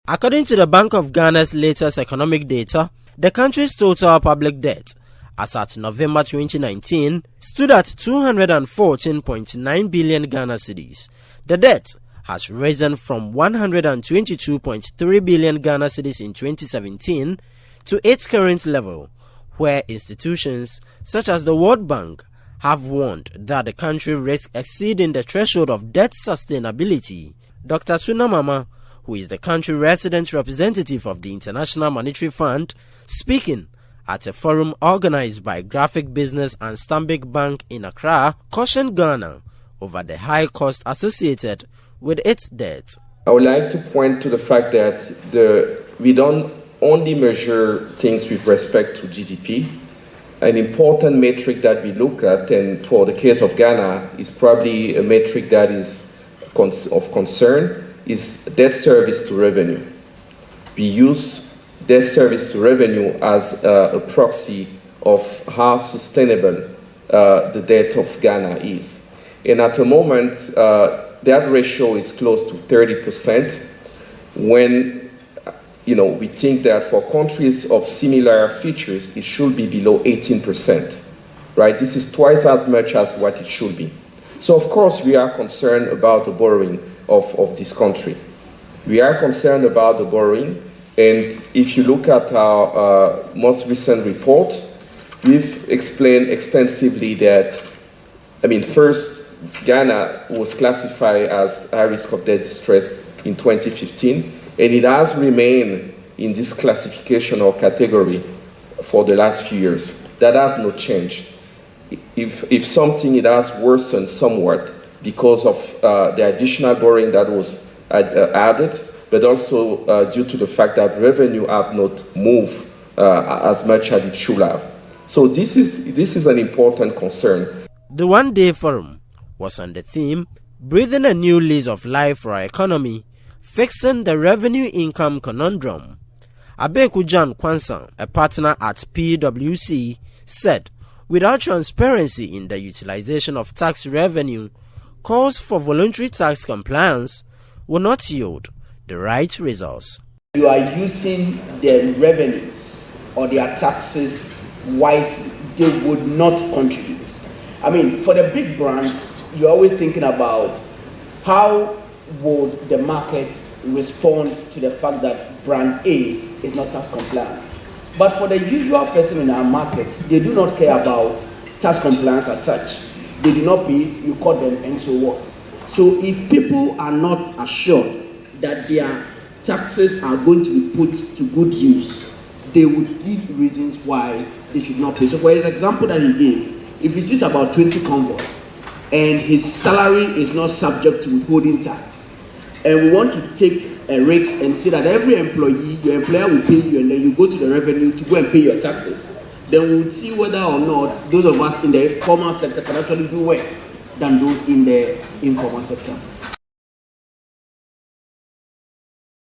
According to the Bank of Ghana's latest economic data, the country's total public debt as at November 2019 stood at 214.9 billion Ghana cedis. The debt has risen from 122.3 billion Ghana cedis in 2017 to its current level, where institutions such as the World Bank have warned that the country risks exceeding the threshold of debt sustainability. Dr. Suna Mama, who is the country resident representative of the International Monetary Fund, speaking at a forum organized by Graphic Business and Stanbic Bank in Accra, cautioned Ghana over the high cost associated with its debt. I would like to point to the fact that we don't only measure things with respect to GDP. An important metric that we look at, and for the case of Ghana, is probably a metric that is of concern, is debt service to revenue. We use debt service to revenue as a proxy of how sustainable the debt of Ghana is. And at the moment, that ratio is close to 30%, when we think that for countries of similar features, it should be below 18%. Right? This is twice as much as what it should be. So of course we are concerned about the borrowing of this country. We are concerned about the borrowing, and if you look at our most recent report, we've explained extensively that, first, Ghana was classified as high risk of debt distress in 2015, and it has remained in this classification or category for the last few years. That has not changed. If something, it has worsened somewhat because of the additional borrowing that was added, but also due to the fact that revenue have not moved as much as it should have. So this is an important concern. The one-day forum was on the theme, breathing a new lease of life for our economy, fixing the revenue-income conundrum. Abeku Jan Kwansan, a partner at PwC, said, without transparency in the utilization of tax revenue, calls for voluntary tax compliance will not yield the right results. You are using the revenue or their taxes wisely, they would not contribute. For the big brands, you're always thinking about how would the market respond to the fact that brand A is not tax compliant. But for the usual person in our market, they do not care about tax compliance as such. They do not pay, you call them, and so what. So if people are not assured that their taxes are going to be put to good use, they would give reasons why they should not pay. So for example that he gave, if he sees about 20 convoys and his salary is not subject to withholding tax, and we want to take a risk and say that every employee, your employer will pay you, and then you go to the revenue to go and pay your taxes, then we will see whether or not those of us in the formal sector can actually do worse than those in the informal sector.